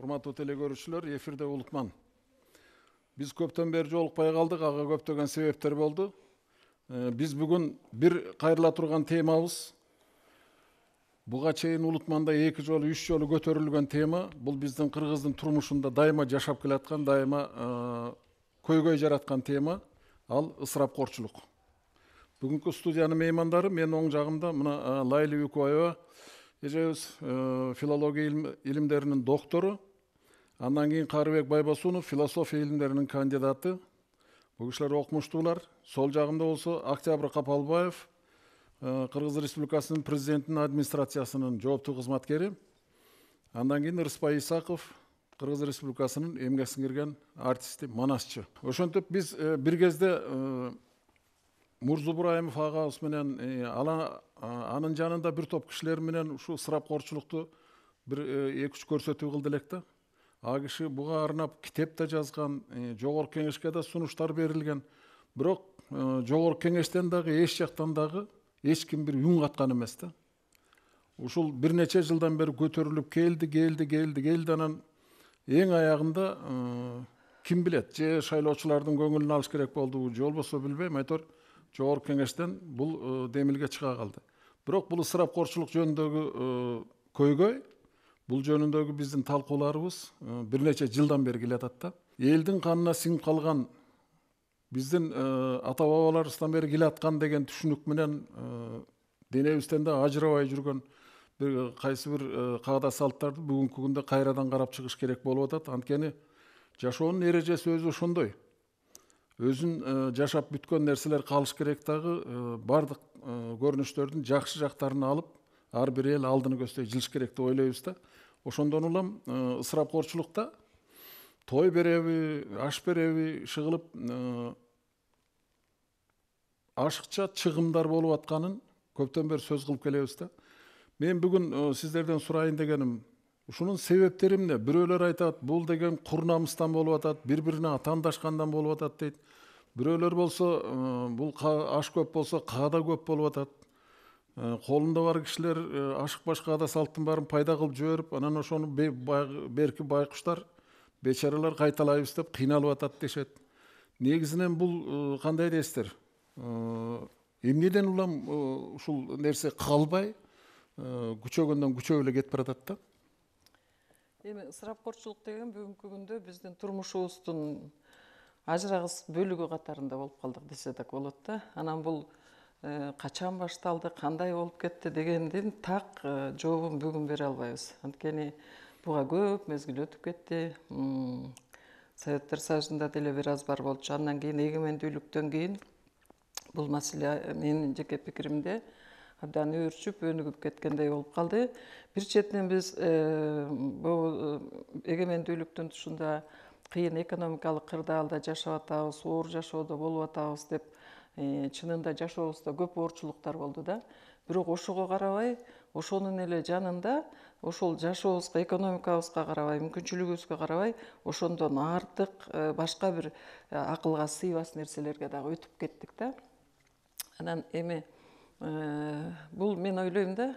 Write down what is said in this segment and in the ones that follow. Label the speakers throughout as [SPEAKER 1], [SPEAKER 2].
[SPEAKER 1] Урматтуу телекөрүүчүлөр, эфирде Улутман. Биз көптөн бери жолукпай калдык, ага көптөгөн себептер болду. Биз бүгүн бир кайрыла турган темабыз. Буга чейин Улутманда 2 жолу, 3 жолу көтөрүлгөн тема. Бул биздин кыргыздын турмушунда дайыма жашап келаткан, дайыма көйгөй жараткан тема. Ал ысырапкорчулук. Бүгүнкү студиянын меймандары мен оң жагымда мына Лайли Үкүбаева, эжебиз филология илимдеринин доктору. Андан кийин Карыбек Байбосунов, философия илимдеринин кандидаты. Бул кишилер окумуштуулар. Сол жагымда болсо Октябрь Капалбаев, Кыргыз Республикасынын президентинин администрациясынын жооптуу кызматкери. Андан кийин Рыспай Исаков, Кыргыз Республикасынын эмгек сиңирген артисти, манасчы. Ошентип биз бир кезде Мурзу Бурайымов агабыз менен анын жанында бир топ кишилер менен ушу ысырапкорчулукту бир 2-3 көрсөтүү кылды элек да. А киши буга арнап китеп да жазган, жогорку кеңешке да сунуштар берилген. Бирок жогорку кеңештен дагы эч жактан дагы эч ким бир үн каткан эмес да. Ушул бир нече жылдан бери көтөрүлүп келди, анан эң аягында ким билет, же шайлоочулардын көңүлүн алыш керек болду, же болбосо билбейм, айтор жогорку кеңештен бул демилге чыга калды. Бирок бул ысырапкорчулук жөнүндөгү көйгөй, бул жөнүндөгү биздин талкууларыбыз бир нече жылдан бери келатат да. Элдин канына сиңип калган, биздин ата бабаларыбыздан бери келаткан деген түшүнүк менен денебизден да ажырабай жүргөн бир кайсы бир каада салттарды бүгүнкү күндө кайрадан карап чыгыш керек болуп атат. Анткени жашоонун эрежеси өзү ошондой. Өзүн жашап бүткөн нерселер калыш керек дагы, бардык көрүнүштөрдүн жакшы жактарын алып, ар бир эл алдыны көздөй жылыш керек деп ойлойбуз да. Ошондон улам ысырапкорчулукта той береби, аш береби шыгылып ашыкча чыгымдар болуп атканын көптөн бери сөз кылып келебиз да. Мен бүгүн сиздерден сурайын дегеним, ушунун себептери эмне? Бирөөлөр айтат, бул деген кур намыстан болуп атат, бири-бирине атаандашкандан болуп атат дейт. Бирөөлөр болсо, бул аш көп болсо, каада көп болуп атат. Колунда бар кишилер ашыкпаш каада салттын баарын пайда кылып жиберип, анан ошону берки байкуштар, бечаралар кайталайбыз деп кыйналып атат дешет. Негизинен бул кандай дейсиздер? Эмнеден улам ушул нерсе калбай, күчөгөндөн күчөп эле кетип баратат да?
[SPEAKER 2] Эми ысырапкорчулук деген бүгүнкү күндө биздин турмушубуздун ажырагыс бөлүгү катарында болуп калдык десе да болот да. Анан бул качан башталды, кандай болуп кетти дегендин так жообун бүгүн бере албайбыз. Анткени буга көп мезгил өтүп кетти. Советтер Союзунда деле бир аз бар болчу. Андан кийин эгемендүүлүктөн кийин бул маселе менин жеке пикиримде абдан өөрчүп, өнүгүп кеткендей болуп калды. Бир четинен биз бул эгемендүүлүктүн тушунда кыйын экономикалык кырдаалда жашап атабыз, оор жашоодо болуп атабыз деп чынында жашообузда көп оорчулуктар болду да. Бирок ошого карабай, ошонун эле жанында, ошол жашообузга, экономикабызга карабай, мүмкүнчүлүгүбүзгө карабай, ошондон артык башка бир акылга сыйбас нерселерге дагы өтүп кеттик да. Анан эми бул мен ойлойм да,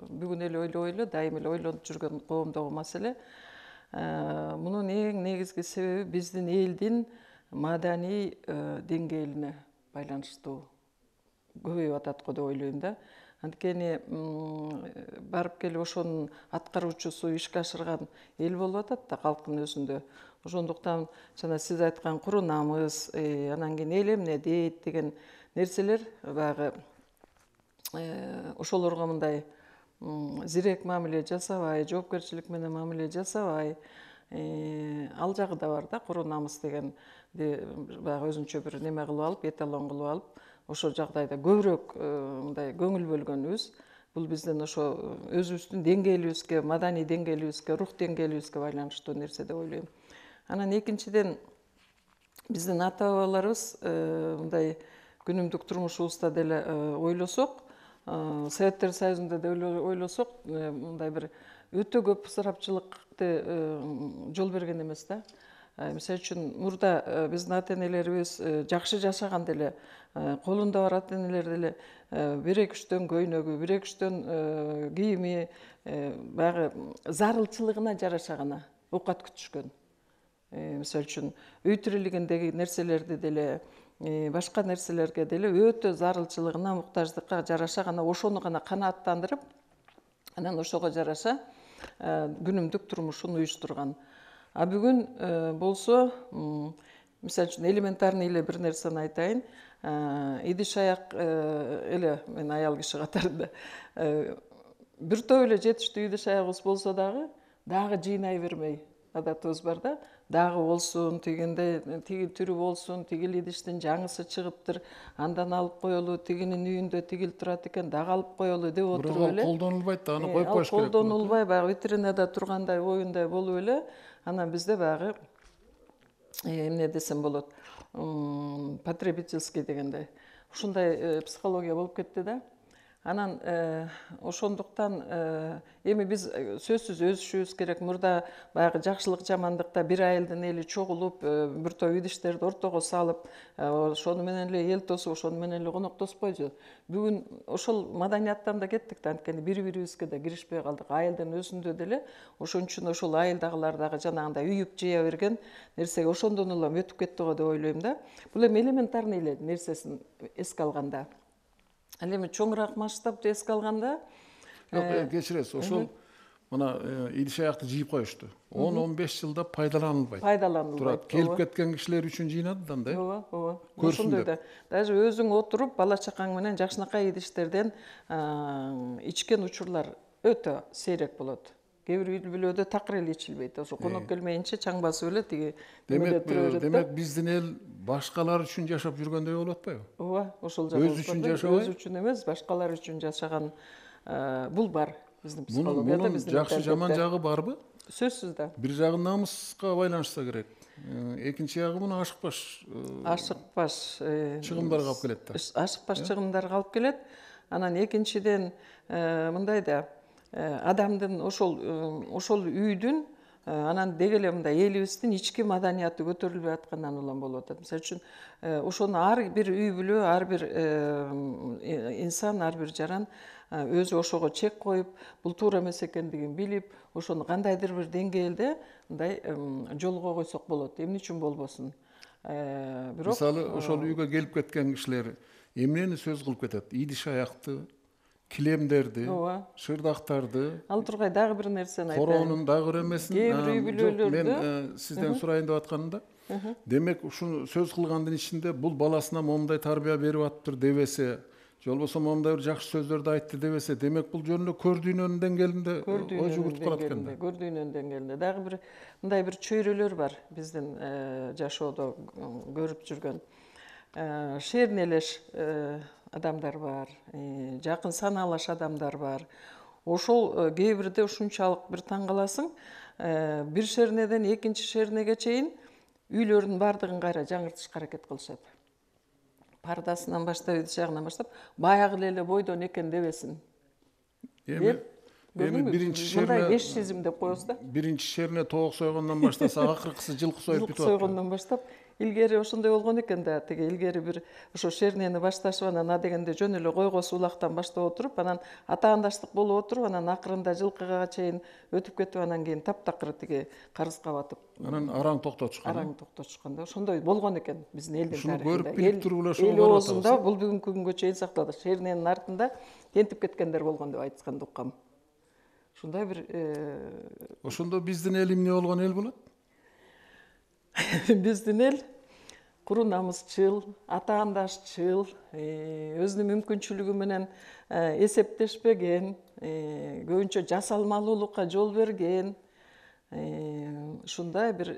[SPEAKER 2] бүгүн эле ойлой эле, дайым эле ойлонуп жүргөн коомдогу маселе. Мунун эң негизги себеби биздин элдин маданий деңгээлине байланыштуу көбөйүп атат го деп ойлойм да. Анткени барып келип ошонун аткаруучусу, ишке ашырган эл болуп атат да калктын өзүндө. Ошондуктан жана сиз айткан куру намыс, анан кийин эл эмне дейт деген нерселер баягы ошолорго мындай зирек мамиле жасабай, жоопкерчилик менен мамиле жасабай, ал жагы да бар да, куру намыс деген баягы өзүнчө бир неме кылып алып, эталон кылып алып, ошол жагдайда көбүрөөк мындай көңүл бөлгөнүбүз, бул биздин ошо өзүбүздүн деңгээлибизге, маданий деңгээлибизге, рух деңгээлибизге байланыштуу нерсе деп ойлойм. Анан экинчиден, биздин ата бабаларыбыз мындай күнүмдүк турмушубузда деле ойлосок, Советтер Союзунда деле ойлосок, мындай бир өтө көп ысырапчылыкты жол берген эмес да. Мисалы үчүн мурда биздин ата энелерибиз жакшы жашаган деле, колунда бар ата энелер деле 1-2 көйнөгү, 1-2 кийими, баягы зарылчылыгына жараша гана оокат күтүшкөн. Мисалы үчүн үй тирилигиндеги нерселерди деле, башка нерселерге деле өтө зарылчылыгына, муктаждыкка жараша гана ошону гана канааттандырып, анан ошого жараша күнүмдүк турмушун уюштурган. А бүгүн болсо, мисалы үчүн элементарный эле бир нерсени айтайын. Идиш аяк эле мен аял киши катарында бир топ эле жетиштүү идиш аягыбыз болсо дагы жыйнай бермей адатыбыз бар да. Дагы болсун, тигинде тиги түрү болсун, тигил идиштин жаңысы чыгыптыр, андан алып коелу, тигинин үйүндө тигил турат экен, дагы алып коелу деп отуруп эле.
[SPEAKER 1] Колдонулбайт да, аны коюп коюш керек.
[SPEAKER 2] Колдонулбай, баягы витринада тургандай оюндай болуп эле, анан бизде баягы эмне десем болот, потребительский дегендей ушундай психология болуп кетти да. Анан ошондуктан эми биз сөзсүз өсүшүбүз керек. Мурда баягы жакшылык жамандыкта бир айылдын эли чогулуп, бир топ идиштерди ортого салып, ошону менен эле эл тосуп, ошону менен эле коноктоспойчу. Бүгүн ошол маданияттан да кеттик да, анткени бири-бирибизге да киришпей калдык. Айылдын өзүндө деле ошон үчүн ошол айылдагылар дагы жанагындай үйүп жыя берген нерсеге ошондон улам өтүп кетти го деп ойлойм да. Бул эми элементарный эле нерсесин эске алганда. Ал эми чоңураак масштабты эске алганда,
[SPEAKER 1] кечиресиз, ошол мына идиш аякты жыйып коюшту. 10-15 жылда пайдаланылбайт.
[SPEAKER 2] Пайдаланылбайт.
[SPEAKER 1] Келип кеткен кишилер үчүн жыйнады да андай.
[SPEAKER 2] Ооба. Ошондой да. Даже өзүң отуруп бала чакаң менен жакшынакай идиштерден ичкен учурлар өтө сейрек болот. Кээ бир үй бүлөдө такыр эле ичилбейт. Ошо конок келмейинче чаң басып эле тиги немеде тура берет.
[SPEAKER 1] Демек биздин эл башкалар үчүн жашап жүргөндөй болуп атпайбы?
[SPEAKER 2] Ооба, ошол
[SPEAKER 1] Өз үчүн жашабай?
[SPEAKER 2] Өз үчүн эмес, башкалар үчүн жашаган бул бар биздин психологияда,
[SPEAKER 1] биздин жакшы жаман жагы барбы?
[SPEAKER 2] Сөзсүз да.
[SPEAKER 1] Бир жагы намыска байланышса керек. Экинчи жагы муну ашыкпаш чыгымдарга алып келет да.
[SPEAKER 2] Ашыкпаш чыгымдарга алып келет. Анан экинчиден мындай да, адамдын ошол үйдүн анан деги эле мындай элибиздин ички маданияты көтөрүлбөй аткандан улам болуп атат. Мисалы үчүн ошону ар бир үй бүлө, ар бир инсан, ар бир жаран өзү ошого чек коюп, бул туура эмес экендигин билип, ошону кандайдыр бир деңгээлде мындай жолго койсок болот. Эмне үчүн болбосун? Бирок
[SPEAKER 1] мисалы ошол үйгө келип кеткен кишилер эмнени сөз кылып кетет? Идиш аякты, килемдерди, шырдактарды.
[SPEAKER 2] Ал тургай дагы бир нерсени айтайын.
[SPEAKER 1] Короонун дагы бир эмесин.
[SPEAKER 2] Кээ бир үй бүлөлөрдө
[SPEAKER 1] мен сизден сурайын деп атканымда, демек ушуну сөз кылгандын ичинде бул баласына момундай тарбия берип атыптыр дебесе, же болбосо момундай бир жакшы сөздөрдү айтты дебесе, демек бул жөн эле көрдүйнөнүн деңгээлинде ой жүгүртүп калат экен да.
[SPEAKER 2] Көрдүйнөнүн деңгээлинде. Дагы бир мындай бир чөйрөлөр бар биздин жашоодо көрүп жүргөн. Шернелеш адамдар бар, жакын санаалаш адамдар бар. Ошол кээ бирде ушунчалык бир таң каласың, бир шернеден экинчи шернеге чейин үйлөрдүн баардыгын кайра жаңыртышка аракет кылышат. Пардасынан баштап, идиш аягынан баштап, баягы эле бойдон экен дебесин.
[SPEAKER 1] Эми биринчи шерне,
[SPEAKER 2] мындай 5 сезим деп коебуз да.
[SPEAKER 1] Биринчи шерне тоок сойгондон баштаса, акыркысы жылкы союп бүтүп атат.
[SPEAKER 2] Сойгондон баштап, илгери ошондой болгон экен да. Тиги илгери бир ошо шернени башташып, анан а дегенде жөн эле койгос улактан баштап отуруп, анан атаандаштык болуп отуруп, анан акырында жылкыга чейин өтүп кетип, анан кийин таптакыр тиги карызга батып,
[SPEAKER 1] анан араң токтотушкан.
[SPEAKER 2] араң токтотушкан да. Ошондой болгон экен биздин элдин тарыхында.
[SPEAKER 1] Ушуну көрүп билип туруп эле ошого
[SPEAKER 2] эл оозунда бул бүгүнкү күнгө чейин сакталды. Шерненин артында тентип кеткендер болгон деп айтканды уккам. Ушундай бир
[SPEAKER 1] ошондо биздин эл эмне болгон эл болот?
[SPEAKER 2] Биздин эл куру намысчыл, атаандашчыл, өзүнүн мүмкүнчүлүгү менен эсептешпеген, көбүнчө жасалмалуулукка жол берген, ушундай бир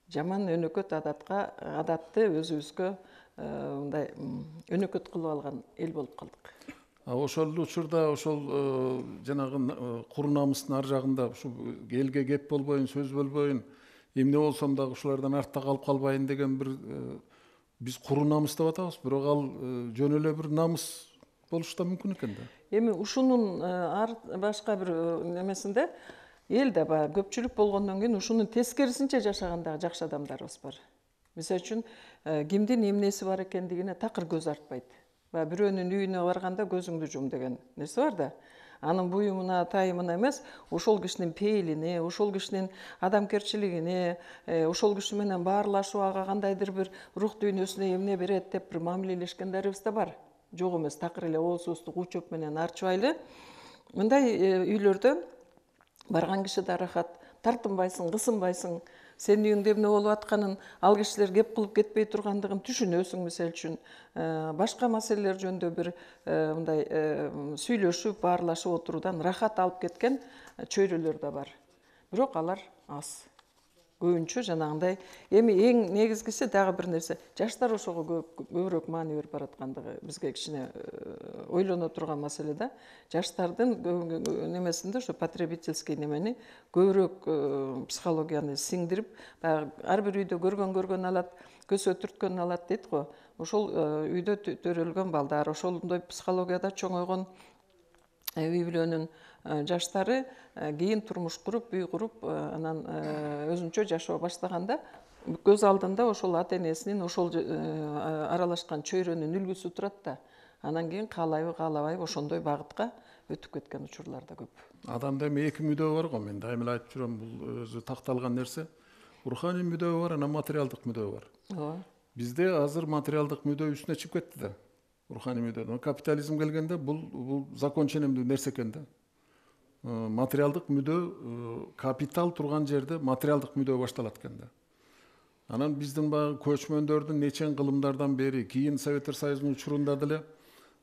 [SPEAKER 2] жаман өнөкөт адатты өзүбүзгө мындай өнөкөт кылып алган эл болуп калдык.
[SPEAKER 1] Ошол учурда ошол жанагы куру намыстын ар жагында ушу элге кеп болбойн, сөз болбойн, эмне болсом дагы ушулардан артта калып калбайын деген бир биз куру намыс деп атабыз, бирок ал жөн эле бир намыс болуш да мүмкүн экен да.
[SPEAKER 2] Эми ушунун башка бир немесинде эл да баягы көпчүлүк болгондон кийин ушунун тескерисинче жашаган дагы жакшы адамдарыбыз бар. Мисалы үчүн кимдин эмнеси бар экендигине такыр көз артпайт. Баягы бирөөнүн үйүнө барганда көзүңдү жум деген нерсе бар да. Анын буюмуна, тайымына эмес, ошол кишинин пейилине, ошол кишинин адамгерчилигине, ошол киши менен баарлашуу, ага кандайдыр бир рух дүйнөсүнө эмне берет деп бир мамилелешкендерибиз да бар. Жок эмес, такыр эле оозубузду кучуп менен арчыбайлы. Мындай үйлөрдө барган киши да рахат, тартынбайсың, кысынбайсың. Сенин үйүңдө эмне болуп атканын ал кишилер кеп кылып кетпей тургандыгын түшүнөсүң, мисалы үчүн. Башка маселелер жөнүндө бир мындай сүйлөшүп, баарлашып отуруудан рахат алып кеткен чөйрөлөр да бар. Бирок алар аз. Көбүнчө жанагындай. Эми эң негизгиси дагы бир нерсе. Жаштар ошого көбүрөөк маани берип бараткандыгы бизге кичине ойлоно турган маселе да. Жаштардын немесинде ошо потребительский немени көбүрөөк психологияны сиңдирип, ар бир үйдө көргөн алат, көсө түрткөн алат дейт го. Ошол үйдө төрөлгөн балдар, ошондой психологияда чоңойгон үй бүлөнүн жаштары кийин турмуш куруп, үй куруп, анан өзүнчө жашоо баштаганда көз алдында ошол ата энесинин ошол аралашкан чөйрөнүн үлгүсү турат да. Анан кийин каалайбы, каалабайбы ошондой багытка өтүп кеткен учурлар да көп.
[SPEAKER 1] Адамда эми эки мүдөө бар го, мен дайыма айтып жүрөм, бул өзү такталган нерсе. Руханий мүдөө бар, анан материалдык мүдөө бар.
[SPEAKER 2] Ооба.
[SPEAKER 1] Бизде азыр материалдык мүдөө үстүнө чыгып кетти да. Руханий мүдөө. Капитализм келгенде бул законченемдүү нерсе экен да. Материалдык мүдөө, капитал турган жерде материалдык мүдөө башталат экен да. Анан биздин баягы көчмөндөрдүн нечен кылымдардан бери, кийин Советтер Союзунун учурунда деле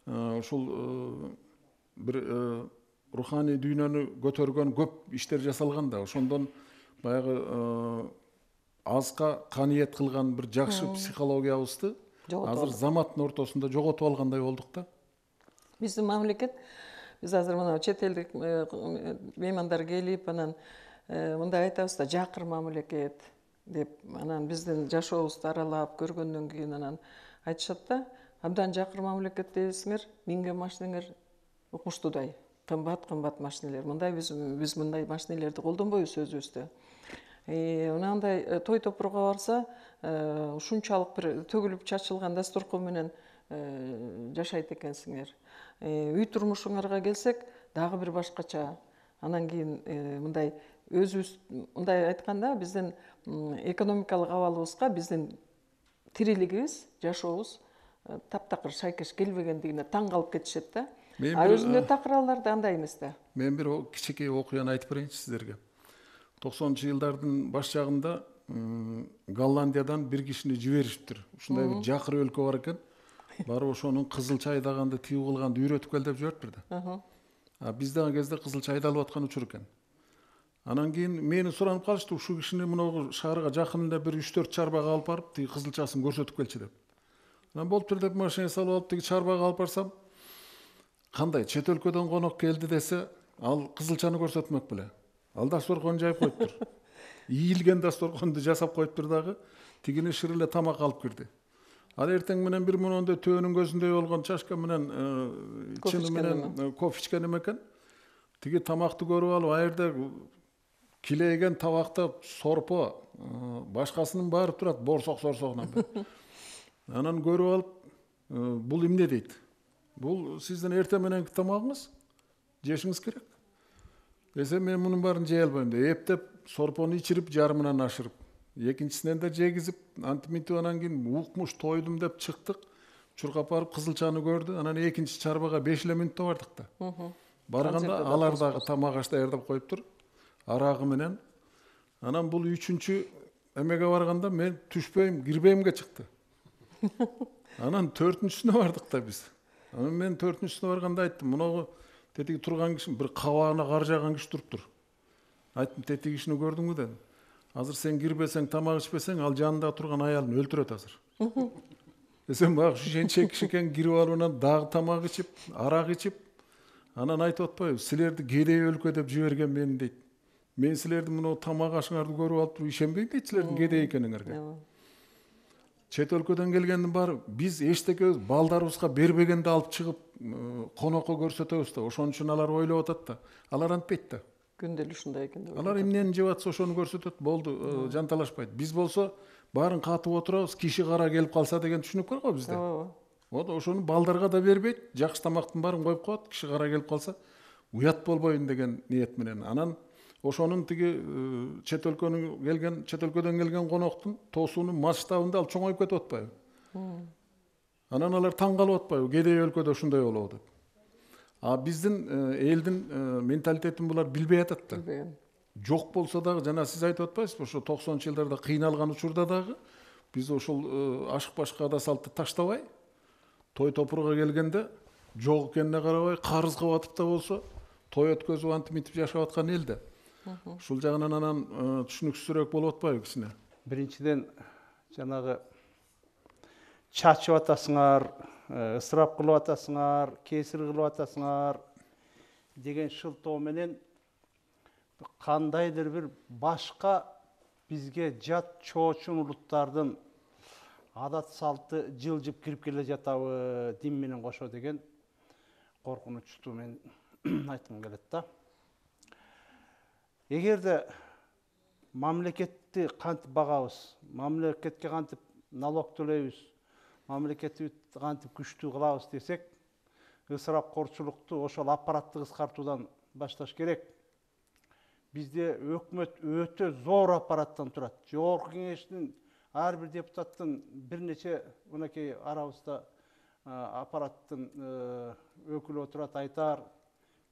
[SPEAKER 1] ушул бир руханий дүйнөнү көтөргөн көп иштер жасалган да. Ошондон баягы азга каниет кылган бир жакшы психологиябызды азыр заматтын ортосунда жоготуп алгандай болдук да.
[SPEAKER 2] Биздин мамлекет, биз азыр мына чет элдик меймандар келип, анан мындай айтабыз да, жакыр мамлекет деп, анан биздин жашообузду аралап көргөндөн кийин анан айтышат да, абдан жакыр мамлекет дейсиңер, минген машинеңер укмуштуудай, кымбат машинелер. Мындай биз мындай машинелерди колдонбойбуз өзүбүздө. Мынандай той топурга барса, ушунчалык бир төгүлүп чачылган дасторкон менен жашайт экенсиңер. Үй турмушуңарга келсек, дагы бир башкача. Анан кийин мындай өзүбүз мындай айтканда, биздин экономикалык абалыбызга биздин тирилигибиз, жашообуз таптакыр шайкеш келбегендигине таң калып кетишет да. Өзүндө такыралар да андай эмес да.
[SPEAKER 1] Мен бир кичинекей окуяны айтып берейинчи сиздерге. 90-жылдардын баш жагында Голландиядан бир кишини жибериптир. Ушундай бир жакыр өлкө бар экен. Барып ошонун кызылча айдаганды, тигүү кылганды үйрөтүп кел деп жибериптир да. Бизде ан кезде кызылча айдалып аткан учур экен. Анан кийин мени суранып калышты, ушул кишини мына шаарга жакын эле бир 3-4 чарбага алып барып, тиги кызылчасын көрсөтүп келчи деп. Анан болуптур деп машина салып алып тиги чарбага алып барсам, кандай чет өлкөдөн конок келди десе, ал кызылчаны көрсөтмөк беле. Ал дасторкон жайып коюптур. Ийилген дасторконду жасап коюптур дагы, тигини шыр эле тамак алып кирди. Ал эртең менен бир мондай төөнүн көзүндөй болгон чашка менен чыны менен кофе ичкен экен. Тиги тамакты көрүп алып, а жерде килейген табакта сорпо, башкасынын баары турат, борсок сорсогунан. Анан көрүп алып, бул эмне дейт? Бул сиздин эртең мененки тамагыңыз, жешиңиз керек. Десе мен мунун баарын жей албайм деп, эптеп сорпону ичирип, жарымынан ашырып, экинчисинен да жегизип, антиминтип анан кийин укмуш тойдум деп чыктык. Чуркап барып кызылчаны көрдү. Анан экинчи чарбага 5 мүнөттө бардык да. Барганда алар дагы тамак аш даярдап коюптур. Арагы менен. Анан бул үчүнчү эмеге барганда мен түшпөйм, кирбеймге чыкты. Анан 4-сүнө бардык да биз. Анан мен 4-сүнө барганда айттым, мунагы тетиги турган киши бир кабагына кар жаган киши туруптур. Айттым, тетиги кишини көрдүңбү дедим. Азыр сен кирбесең, тамак ичпесең, ал жанында турган аялын өлтүрөт азыр. Десем, бак шенчек киши экен, кирип алып анан дагы тамак ичип, арак ичип, анан айтып атпайбы, силерди кедей өлкө деп жиберген мен дейт. Мен силерди мына тамак ашыңарды көрүп алып туруп ишенбейм дейт силердин кедей экениңерге. Чет өлкөдөн келгендин баары биз эчтеке балдарыбызга бербегенди алып чыгып конокко көрсөтөбүз да. Ошон үчүн алар ойлоп атат да. Алар антпейт да.
[SPEAKER 2] Күндө эле ушундай экен деп
[SPEAKER 1] Алар эмнени жеп атса ошону көрсөтөт, болду, жанталашпайт. Биз болсо баарын катып отурабыз, киши кара келип калса деген түшүнүк бар го бизде.
[SPEAKER 2] ооба.
[SPEAKER 1] Вот ошону балдарга да бербейт, жакшы тамактын баарын коюп коет, киши кара келип калса уят болбоюн деген ниет менен. Анан ошонун тиги чет өлкөдөн келген коноктун тоосунун масштабында ал чоңоюп кетип атпайбы? Анан алар таң калып атпайбы? Кедей өлкөдө ушундай болобу деп. А биздин элдин менталитетин булар билбей атат да.
[SPEAKER 2] Билбеген.
[SPEAKER 1] Жок болсо дагы, жана сиз айтып атпайсызбы, ошо 90-жылдарда кыйналган учурда дагы биз ошол ашык башка ада салтты таштабай, той топурга келгенде жок экенине карабай, карызга батып да болсо той өткөзүп антип мынтип жашап аткан эл да. Ушул жагынан анан түшүнүксүзүрөөк болуп атпайбы кичине?
[SPEAKER 3] Биринчиден жанагы чачып атасыңар, ысырап кылып атасыңар, кесир кылып атасыңар деген шылтоо менен кандайдыр бир башка бизге жат чоочун улуттардын адат салты жылжып кирип келе жатабы дин менен кошо деген коркунучту мен айткым келет да. Эгерде мамлекетти кантип багабыз, мамлекетке кантип налог төлөйбүз, мамлекетти кантип күчтүү кылабыз десек, ысырапкорчулукту ошол аппаратты кыскартуудан башташ керек. Бизде өкмөт өтө зор аппараттан турат. Жогорку кеңештин ар бир депутаттын бир нече мынакей арабызда аппараттын өкүлү отурат, айтар,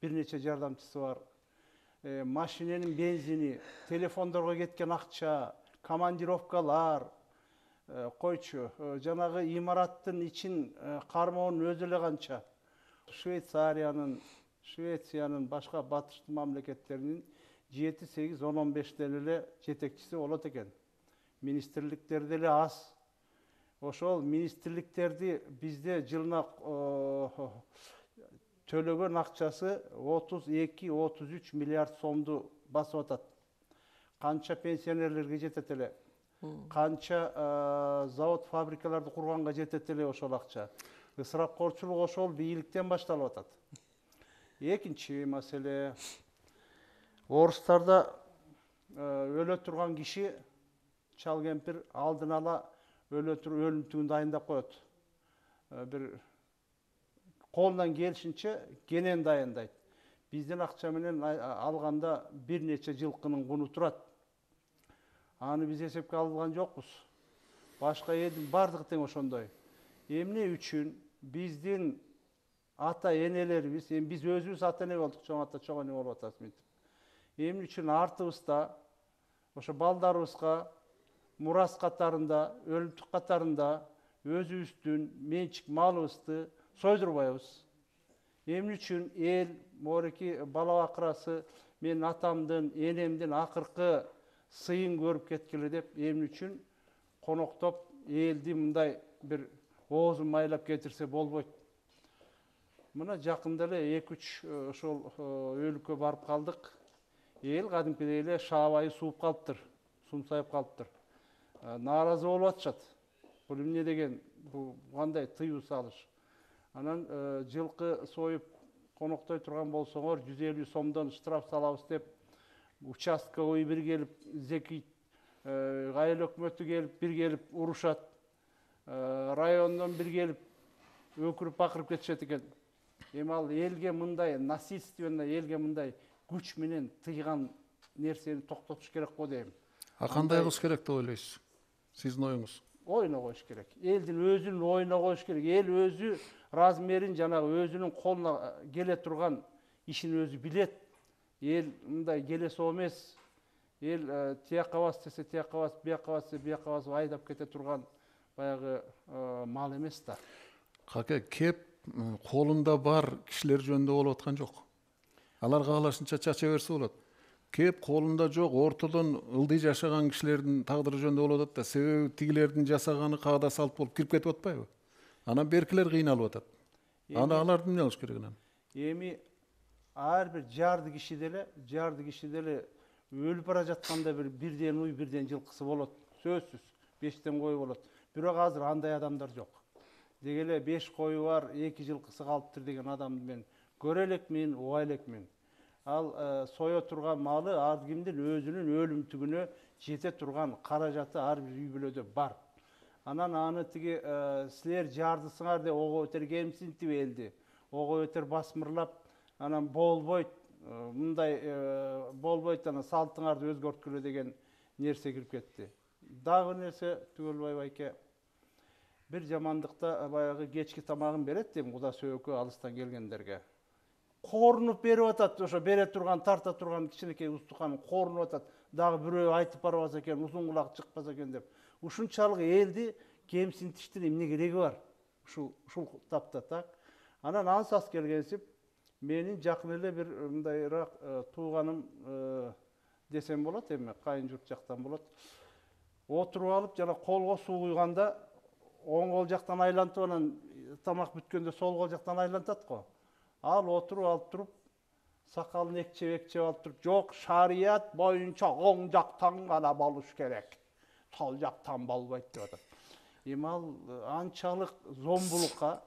[SPEAKER 3] бир нече жардамчысы бар. Машиненин бензини, телефондорго кеткен акча, командировкалар, койчу, жанагы имараттын ичин кармоонун өзү эле канча. Швециянын башка батыштын мамлекеттеринин 7-8-10-15 эле жетекчиси болот экен. Министрликтерде эле аз. Ошол министрликтерди бизде жылына төлөгөн акчасы 32-33 миллиард сомду басып атат. Канча пенсионерлерге жетет эле, канча завод фабрикаларды курганга жетет эле ошол акча. Ысырапкорчулук ошол бийликтен башталып атат. Экинчи маселе, орустарда өлө турган киши чал кемпир алдын ала өлүмтүгүн дайындап коет. Бир колунан келишинче кенен дайындайт. Биздин акча менен алганда бир нече жылкынын куну турат. Аны биз эсепке алган жокпуз. Башка элдин бардыгы тең ошондой. Эмне үчүн биздин ата энелерибиз, биз өзүбүз ата эне болдук, чоң ата, чоң эне болуп атабыз мынтип. Эмне үчүн артыбызда ошо балдарыбызга мурас катарында, өлүмтүк катарында өзүбүздүн менчик малыбызды сойдурбайбыз. Эмне үчүн эл мореки бала бакырасы менин атамдын, энемдин акыркы сыйын көрүп кеткиле деп, эмне үчүн коноктоп элди мындай бир оозун майлап кетирсе болбойт. Мына жакында эле 2-3 ошол өлкөгө барып калдык. Эл кадимкидей эле шаабайы сууп калыптыр, сумсайып калыптыр. Нааразы болуп атышат. Бул эмне деген, бул кандай тыюу салыш? Анан жылкы союп коноктой турган болсоңор 150 сомдон штраф салабыз деп, участковый бир келип зекийт, айыл өкмөтү келип бир келип урушат, райондон бир келип өкүрүп бакырып кетишет экен. Эми ал элге мындай насильственно, элге мындай күч менен тыйган нерсени токтотуш керек го дейм.
[SPEAKER 1] А кандай кылыш керек деп ойлойсуз? Сиздин оюңуз?
[SPEAKER 3] Оюна коюш керек. Элдин өзүнүн оюна коюш керек. Эл өзү размерин, жанагы өзүнүн колуна келе турган ишин өзү билет. Эл мындай келесоо эмес. Эл тиякка бас десе тиякка бас, биякка бас десе биякка басып айдап кете турган баягы мал эмес да.
[SPEAKER 1] Каке кеп колунда бар кишилер жөнүндө болуп аткан жок. Алар каалашынча чача берсе болот. Кеп колунда жок, ортодон ылдый жашаган кишилердин тагдыры жөнүндө болуп атат да, себеби тигилердин жасаганы каада салт болуп кирип кетип атпайбы? Анан беркилер кыйналып атат. Аларды эмне кылыш керек анан?
[SPEAKER 3] Эми ар бир жарды киши деле өлүп бара жатканда бирден уй, бирден жылкысы болот. Сөзсүз 5тен кою болот. Бирок азыр андай адамдар жок. Деги эле 5 кою бар, 2 жылкысы калыптыр деген адамды мен көрө элекмин, уга элекмин. ал соя турган малы ар кимдин өзүнүн өлүмтүгүнө жете турган каражаты ар бир үй бүлөдө бар. Анан аны тиги силер жардысыңар деп ого өтөр кемсинтип элди, ого өтөр басмырлап, анан болбойт, мындай болбойт, анан салтыңарды өзгөрткүлө деген нерсе кирип кетти. Дагы нерсе Түгөлбай байке бир жамандыкта баягы кечки тамагын берет дейм Куда сөөгө алыстан келгендерге. Корунуп берип атат, ошо бере турган, тарта турган кичинекей устукан корунуп атат. Дагы бирөө айтып барбаса экен, узун кулак чыкпаса экен деп. Ушунчалык элди кемсинтиштин эмне кереги бар? Ушул тапта так. Анан ансас келгенсип, менин жакын эле бир мындайраак тууганым десем болот, эми кайын журт жактан болот. Отуруп алып, жана колго суу куйганда оң кол жактан айлантып, анан тамак бүткөндө сол кол жактан айлантат го. Ал отуруп алып туруп, сакалын экчеп алып туруп, жок, шарият боюнча оң жактан гана болуш керек, сол жактан болбойт деп атат. Эми ал анчалык зомбулукка,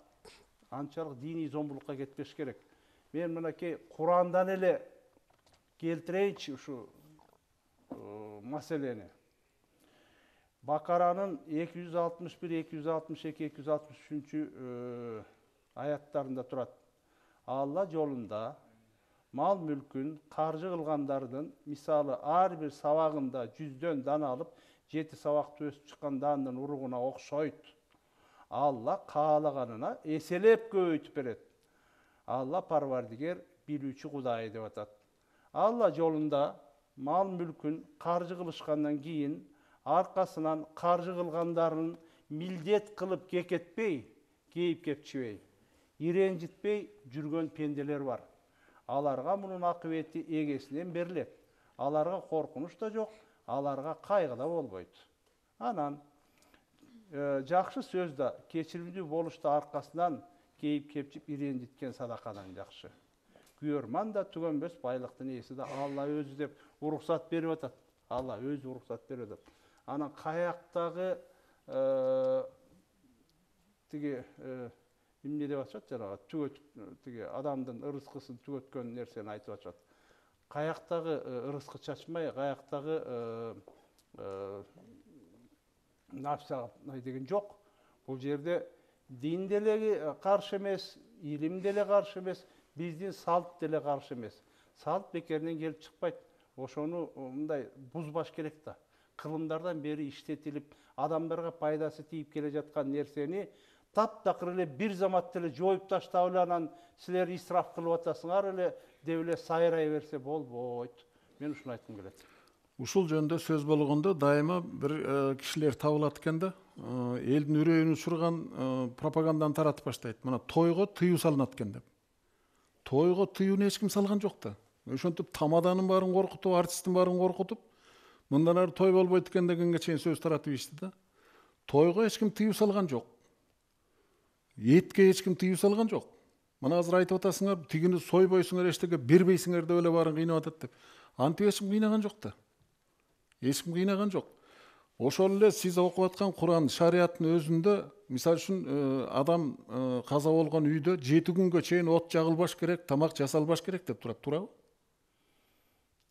[SPEAKER 3] анчалык диний зомбулукка кетпеш керек. Мен мынакей Курандан эле келтирейинчи ушу маселени. Бакаранын 261, 262, 263 аяттарында турат. Алла жолунда мал мүлкүн каржы кылгандардын мисалы ар бир сабагында 100дөн дана алып, 7 сабакты өсүп чыккан данын уругуна окшойт. Алла каалаганына эселеп көбөйтүп берет. Алла парвардигер, билүүчү Кудай деп атат. Алла жолунда мал мүлкүн каржы кылышкандан кийин аркасынан каржы кылгандарын милдет кылып кекетпей, кейип кепчибей, иренжитпей жүргөн пенделер бар. Аларга мунун акыбети эгесинен берилет. Аларга коркунуч да жок, аларга кайгы да болбойт. Анан жакшы сөз да, кечиримдүү болуш да аркасынан кейип кепчип иренжиткен садакадан жакшы. Күйөрман да түгөнбөс байлыктын ээси да Алла өзү деп уруксат берип атат. Алла өзү уруксат берип атат. Анан каяктагы тиги эмне деп атышат, жанагы түгөт, тиги адамдын ырыскысын түгөткөн нерсени айтып атышат. Каяктагы ырыскы чачмай, каяктагы нафса деген жок. Бул жерде дин деле каршы эмес, илим деле каршы эмес, биздин салт деле каршы эмес. Салт бекеринен келип чыкпайт. Ошону мындай бузбаш керек да. Кылымдардан бери иштетилип, адамдарга пайдасы тийип келе жаткан нерсени таптакыр эле бир заматта эле жоюп таштап эле анан силер исраф кылып атасыңар эле деп эле сайрай берсе болбойт. Мен ушуну айткым келет.
[SPEAKER 1] Ушул жөнүндө сөз болгондо дайыма бир кишилер табылат экен да, элдин үрөйүн учурган пропаганданы таратып баштайт. Мына тойго тыюу салынат экен деп. Тойго тыюуну эч ким салган жок да. Ошентип тамаданын баарын коркутуп, артисттин баарын коркутуп, мындан ары той болбойт экен дегенге чейин сөз таратып ишти да. Тойго эч ким тыюу салган жок. Этке эч ким тыюу салган жок. Мына азыр айтып атасыңар, тигини сойбойсуңар, эчтеке бербейсиңер деп эле баарын кыйнап атат деп. Антип эч ким кыйнаган жок да. Эч ким кыйнаган жок. Ошол эле сиз окуп аткан Куран шариаттын өзүндө, мисалы үчүн адам каза болгон үйдө 7 күнгө чейин от жагылбаш керек, тамак жасалбаш керек деп турат, туурабы?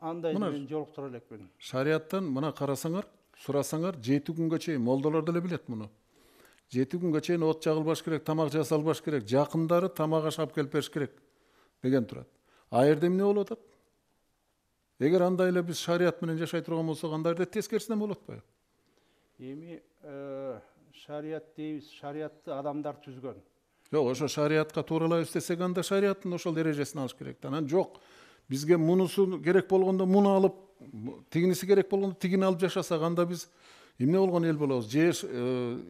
[SPEAKER 3] Андай мен жолуктура элекмин.
[SPEAKER 1] Шариаттан мына карасаңар, сурасаңар 7 күнгө чейин молдолор деле билет муну. 7 күнгө чейин от жагылбаш керек, тамак жасалбаш керек, жакындары тамак аш алып келип бериш керек деген турат. А жерде эмне болуп атат? Эгер андай эле биз шарият менен жашай турган болсок, анда жерде тескерисинен болот атпайбы?
[SPEAKER 3] Эми шарият дейбиз, шариятты адамдар түзгөн.
[SPEAKER 1] Жок, ошо шариятка тууралайбыз десек, анда шариаттын ошол эрежесин алыш керек. Анан жок, бизге мунусу керек болгондо муну алып, тигиниси керек болгондо тигини алып жашасак, анда биз эмне болгон эл болобуз? Же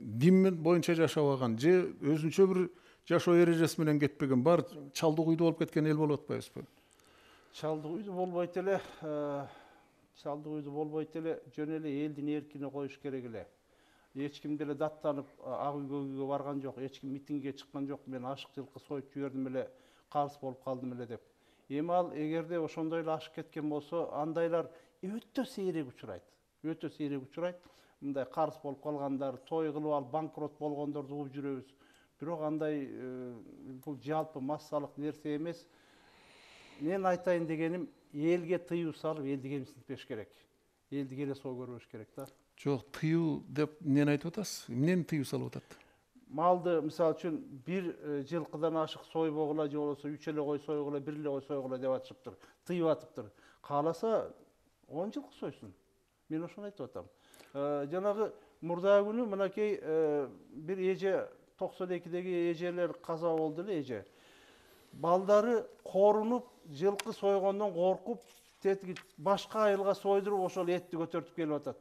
[SPEAKER 1] дин боюнча жашабаган, же өзүнчө бир жашоо эрежеси менен кетпеген, бар чалдык үйдө болуп кеткен эл болуп атпайбызбы?
[SPEAKER 3] Чалдык үйдө болбойт эле, жөн эле элдин эркине коюш керек эле. Эч ким деле даттанып ак үйгө барган жок, эч ким митингге чыккан жок. Мен ашык жылкы союп жибердим эле, карыз болуп калдым эле деп. Эми ал эгерде ошондой эле ашык кеткен болсо, андайлар өтө сейрек учурайт. Өтө сейрек учурайт. Мындай карыз болуп калгандар, той кылып алып банкрот болгондорду угуп жүрөбүз. Бирок андай бул жалпы массалык нерсе эмес. мен айтайын дегенім, елге тыю салып, елді кемсінтпеш керек. Елді келе сол көрбеш керек та.
[SPEAKER 1] Жоқ, тыю деп нені айтып атасыз? Эмнени тыю салып атат?
[SPEAKER 3] Малды, мисалы үчүн, бир жылкыдан ашык сойбогула, же болбосо 3 эле кой сойгула, 1 эле кой сойгула деп атышыптыр. Тыйып атыптыр. Кааласа 10 жылкы сойсун. Мен ошону айтып атам. Жанагы мурдагы күнү мынакей бир эже 92-деги эжелер каза болду эле эже. Балдары корунуп, жылкы сойгондон коркуп, тетиги башка айылга сойдуруп, ошол этти көтөртүп келип атат.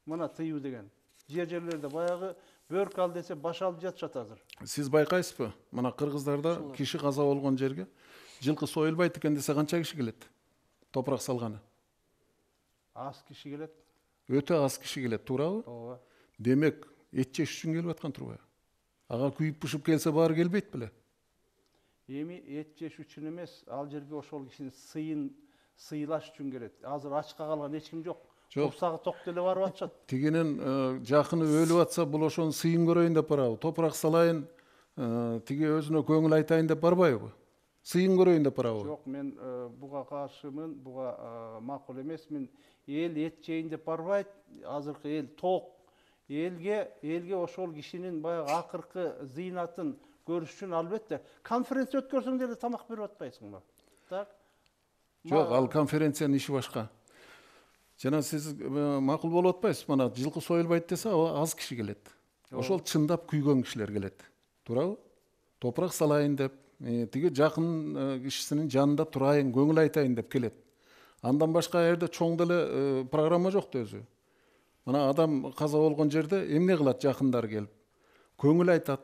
[SPEAKER 3] Мына тыюу деген. Жерлерде баягы бөрк ал десе баш алып жатышат азыр.
[SPEAKER 1] Сиз байкайсызбы? Мына Кыргыздарда киши каза болгон жерге жылкы союлбайт экен десе канча киши келет? Топурак салганы.
[SPEAKER 3] Аз киши келет.
[SPEAKER 1] Өтө аз киши келет, туурабы?
[SPEAKER 3] Ооба.
[SPEAKER 1] Демек, эт жеш үчүн келип аткан турбайбы? Ага күйүп бышып келсе баары келбейт беле?
[SPEAKER 3] Эми эт жеш үчүн эмес, ал жерге ошол кишинин сыйын сыйлаш үчүн келет. Азыр ачка калган эч ким жок. Топсагы ток деле барып атышат.
[SPEAKER 1] Тигинин жакыны өлүп атса, бул ошонун сыйын көрөйүн деп барабы? Топурак салайын, тиги өзүнө көңүл айтайын деп барбайбы? Сыйын көрөйүн деп барабы?
[SPEAKER 3] Жок, мен буга каршымын, буга макул эмес. Мен эл эт жейин деп барбайт. Азыркы эл ток. Элге ошол кишинин баягы акыркы зыйнатын көрүш үчүн албетте конференция өткөрсөң деле тамак берип атпайсыңбы? Так?
[SPEAKER 1] Жок, ал конференциянын иши башка. Жана сиз макул болуп атпайсызбы? Мына жылкы союлбайт десе, аз киши келет. Ошол чындап күйгөн кишилер келет. Туурабы? Топурак салайын деп, тиги жакын кишисинин жанында турайын, көңүл айтайын деп келет. Андан башка жерде чоң деле программа жок да өзү. Мына адам каза болгон жерде эмне кылат жакындары келип? Көңүл айтат,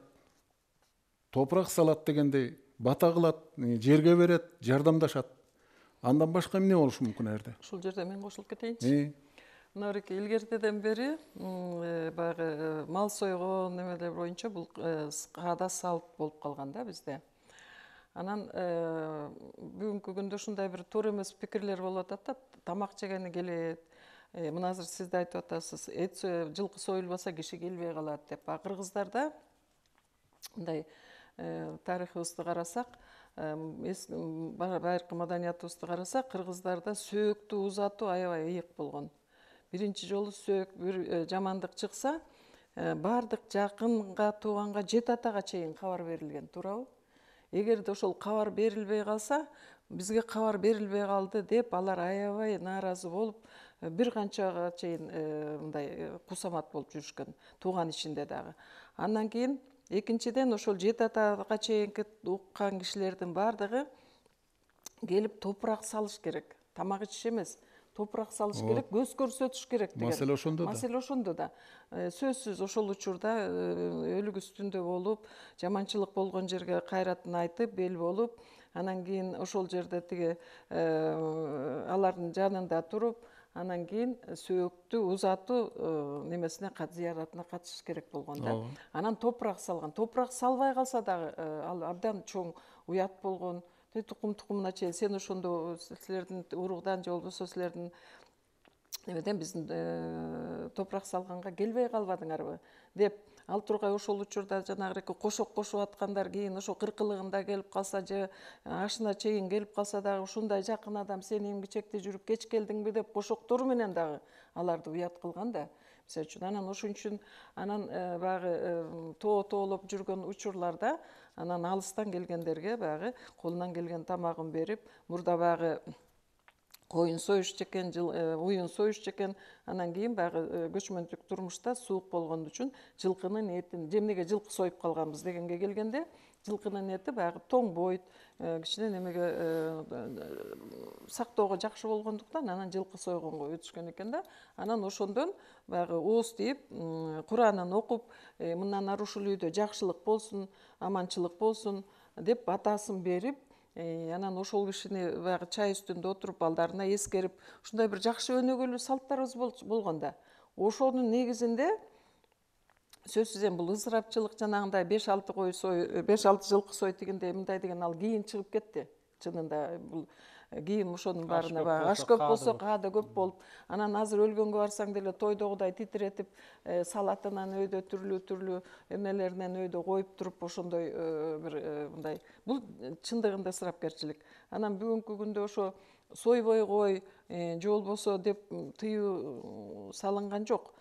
[SPEAKER 1] топурак салат дегендей, бата кылат, жерге берет, жардамдашат. Андан башка эмне болушу мүмкүн жерде?
[SPEAKER 2] Ушул жерде мен кошулуп кетейинчи. Мынабеки илгертеден бери баягы мал сойгон немелер боюнча бул каада салт болуп калган да бизде. Анан бүгүнкү күндө ушундай бир туура эмес пикирлер болуп атат да, тамак жегени келет. Мына азыр сиз да айтып атасыз, эт жылкы союлбаса киши келбей калат деп. Кыргыздарда мындай тарыхыбызды карасак, байыркы маданиятыбызды карасак, кыргыздарда сөөктү узатуу аябай ыйык болгон. Биринчи жолу сөөк бир жамандык чыкса, бардык жакынга, тууганга, жет атага чейин кабар берилген, туурабы? Эгерде ошол кабар берилбей калса, бизге кабар берилбей калды деп алар аябай нааразы болуп, бир канчага чейин мындай кусамат болуп жүрүшкөн, тууган ичинде дагы. Андан кийин экинчиден ошол жет атага чейинки уккан кишилердин бардыгы келип топурак салыш керек. Тамак ичиш эмес, топурак салыш керек, көз көрсөтүш керек деген.
[SPEAKER 1] Маселе ошондо да.
[SPEAKER 2] Маселе ошондо да. Сөзсүз ошол учурда өлүк үстүндө болуп, жаманчылык болгон жерге кайратын айтып, бел болуп, анан кийин ошол жерде тиги алардын жанында туруп, анан кийин сөөктү узатуу немесине зыяратына катышыш керек болгон да. Анан топурак салган. Топурак салбай калса дагы ал абдан чоң уят болгон. Тукумуна чейин сен ошондо силердин уругдан же болбосо силердин немеден биздин топурак салганга келбей калбадыңарбы деп ал тургай ошол учурда жанагы кошок кошуп аткандар кийин ошо кыркылыгында келип калса же ашына чейин келип калса дагы ушундай жакын адам сен эмки чекте жүрүп кеч келдиңби деп кошоктору менен дагы аларды уят кылган да. Мисалы үчүн анан ошон үчүн анан баягы тоолоп жүргөн учурларда анан алыстан келгендерге баягы колунан келген тамагын берип, мурда баягы коюн союшчу экен, уюн союшчу экен. Анан кийин баягы көчмөндүк турмушта суук болгон үчүн жылкынын этин, эмнеге жылкы союп калганбыз дегенге келгенде, жылкынын эти баягы тоң бойт, кичине немеге сактоого жакшы болгондуктан анан жылкы сойгонго өтүшкөн экен да. Анан ошондон баягы ооз тийип, Куранын окуп, мындан ары ушул үйдө жакшылык болсун, аманчылык болсун деп батасын берип, анан ошол кишини баягы чай үстүндө отуруп балдарына эскерип, ушундай бир жакшы өнөгөлүү салттарыбыз болгон да. Ошонун негизинде сөзсүз эми бул ысырапчылык жанагындай 5-6 жылкы сой дегенде мындай деген ал кийин чыгып кетти. чынында бул кийин ошонун
[SPEAKER 3] Аш
[SPEAKER 2] баарына
[SPEAKER 3] көп
[SPEAKER 2] баягы аш
[SPEAKER 3] болсо,
[SPEAKER 2] көп
[SPEAKER 3] каа да
[SPEAKER 2] болсо
[SPEAKER 3] көп.
[SPEAKER 2] каа да көп болуп, анан азыр өлгөнгө барсаң деле тойдогудай титиретип, салатынан өйдө түрлүү эмнелеринен өйдө коюп туруп ошондой бир мындай, бул чындыгында ысырапкерчилик. Анан бүгүнкү күндө ошо сойбой кой же болбосо деп тыюу салынган жок.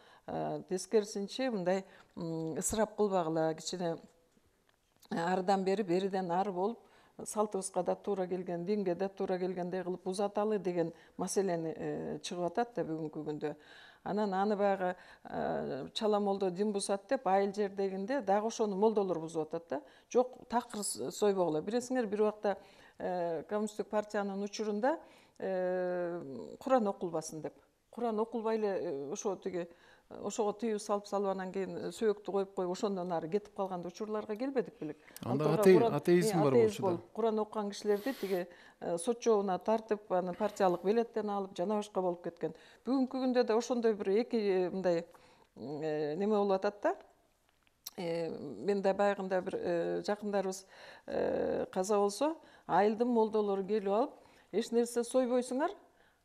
[SPEAKER 2] Тескерисинче мындай ысырап кылбагыла, кичине арыдан бери бериден ары болуп, салтыбызга да туура келген, динге да туура келгендей кылып узаталы деген маселени чыгып атат да бүгүнкү күндө. Анан аны баягы чала молдо дин бузат деп айыл жердегинде дагы ошону молдолор бузуп атат да. Жок, такыр сойбогула. Билесиңер, бир убакта коммунисттик партиянын учурунда Куран окулбасын деп. Куран окулбай эле ошо тиги ошого тыюу салып анан кийин сөөктү коюп ошондон ары кетип калган учурларга келбедик белек.
[SPEAKER 1] Анда атеизм бар болчу да.
[SPEAKER 2] Куран окуган кишилерди тиги сот жообуна тартып, аны партиялык билеттен алып, жана башка болуп кеткен. Бүгүнкү күндө да ошондой бир эки мындай неме болуп атат да. Мен да баягында бир жакындарыбыз каза болсо, айылдын молдолору келип алып, эч нерсе сойбойсуңар,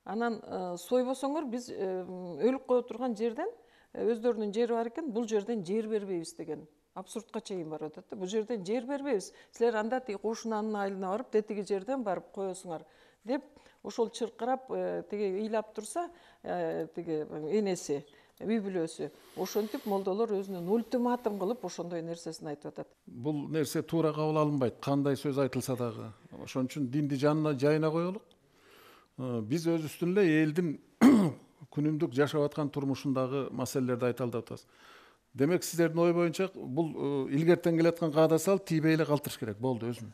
[SPEAKER 2] анан сойбосоңор биз өлүп кое турган жерден, өздөрүнүн жери бар экен, бул жерден жер бербейбиз деген абсурдка чейин барып атат да. Бул жерден жер бербейбиз. Силер анда тиги кошунанын айылына барып, детиги жерден барып коесуңар деп ошол чыркырап тиги ыйлап турса, тиги энеси, үй бүлөсү ошентип молдолор өзүнүн ультиматум кылып ошондой нерсесин айтып атат.
[SPEAKER 1] Бул нерсе туура кабыл алынбайт, кандай сөз айтылса дагы. Ошон үчүн динди жайына коелук. Биз өзүбүздүн эле элдин күнүмдүк жашап аткан турмушундагы маселелерди айталы деп атабыз. Демек сиздердин ой боюнча бул илгертен келаткан каада салт тийбей эле калтырыш керек болду өзүнүн.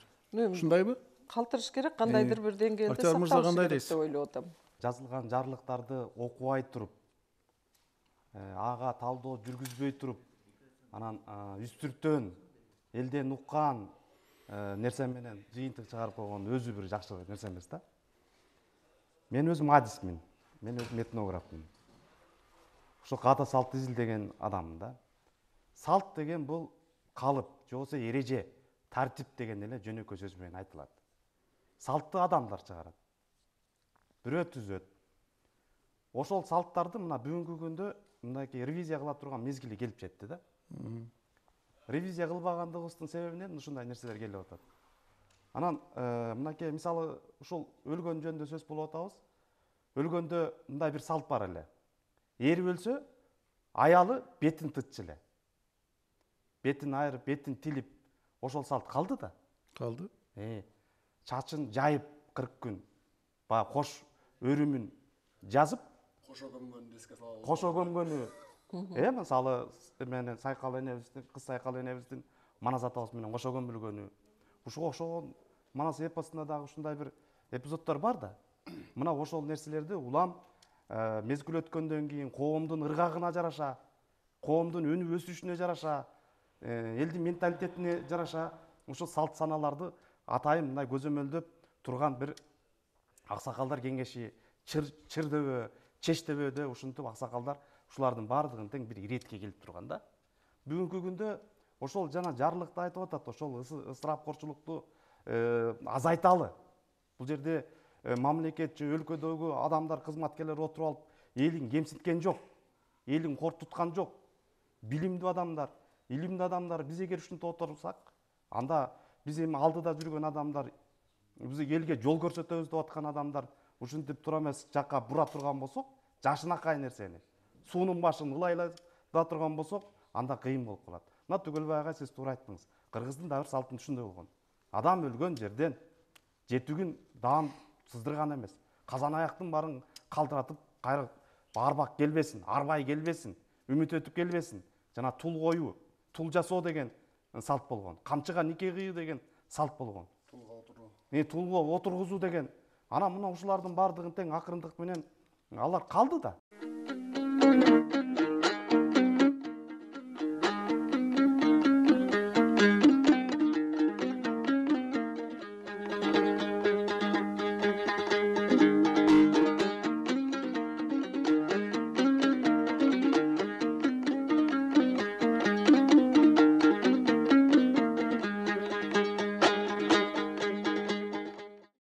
[SPEAKER 1] Ушундайбы?
[SPEAKER 2] Калтырыш керек, кандайдыр бир деңгээлде
[SPEAKER 1] Актер мырза кандай
[SPEAKER 2] сакталыш керек
[SPEAKER 1] дейсиз?
[SPEAKER 2] деп ойлоп атам.
[SPEAKER 4] Жазылган жарлыктарды окубай туруп, ага талдоо жүргүзбөй туруп, анан үстүртөн элден уккан нерсе менен жыйынтык чыгарып койгон өзү бир жакшы нерсе эмес да. Мен өзүм адисмин, мен өзүм этнографмын. Ошо каада салт изилдеген адаммын да. Салт деген бул калып, же болбосо эреже, тартип деген эле жөнөкөй сөз менен айтылат. Салтты адамдар чыгарат, бирөө түзөт. Ошол салттарды мына бүгүнкү күндө мындай ревизия кыла турган мезгили келип жетти да. Ревизия кылбагандыгыбыздын себебинен ушундай нерселер келип атат. Анан мынакей мисалы ушул өлгөн жөнүндө сөз болуп атабыз. Өлгөндө мындай бир салт бар эле. Эр өлсө, аялы бетин тытчу эле. Бетин айырып, бетин тилип, ошол салт калды да.
[SPEAKER 1] Калды.
[SPEAKER 4] Чачын жайып 40 күн, баягы кош өрүмүн жазып, кошо көмгөнү, мисалы менен Сайкал энебиздин, Кыз Сайкал энебиздин Манас атабыз менен кошо көмүлгөнү. Ошого Манас эпосунда дагы ушундай бир эпизоддор бар да. Мына ошол нерселерди улам мезгил өткөндөн кийин коомдун ыргагына жараша, коомдун өнүп өсүшүнө жараша, элдин менталитетине жараша ушул салт саналарды атайын мындай көзөмөлдөп турган бир аксакалдар кеңеши, Чырдөбө, Чечтебөдө ушинтип аксакалдар ушулардын баардыгын тең бир иретке келип турган да. Бүгүнкү күндө ошол жана жарлыкта айтып атат, ошол ысырапкорчулукту азайталы. Бул жерде мамлекет же өлкөдөгү адамдар, кызматкерлер отуруп алып элин кемситкен жок, элин кортуткан жок. Билимдүү адамдар, илимдүү адамдар биз эгер ушинтип отурсак, анда биз эми алдыда жүргөн адамдар, биз элге жол көрсөтөбүз деп аткан адамдар ушинтип тура эмес жакка бура турган болсок, жашынакай нерсени, суунун башын ылайлай да турган болсок, анда кыйын болуп калат. Мына Түгөлбай агай сиз туура айттыңыз. Кыргыздын да бир салтын ушундай болгон. Адам өлгөн жерден 7 күн даам сыздырган эмес. Казан аяктын барын калтыратып, кайра арбак келбесин, арбай келбесин, үмүт өтүп келбесин. Жана тул коюу, тул жасоо деген салт болгон. Камчыга нике кыйуу деген салт болгон. Тулга отургузуу деген. Анан мына ушулардын баардыгын тең акырындык менен алар калды да.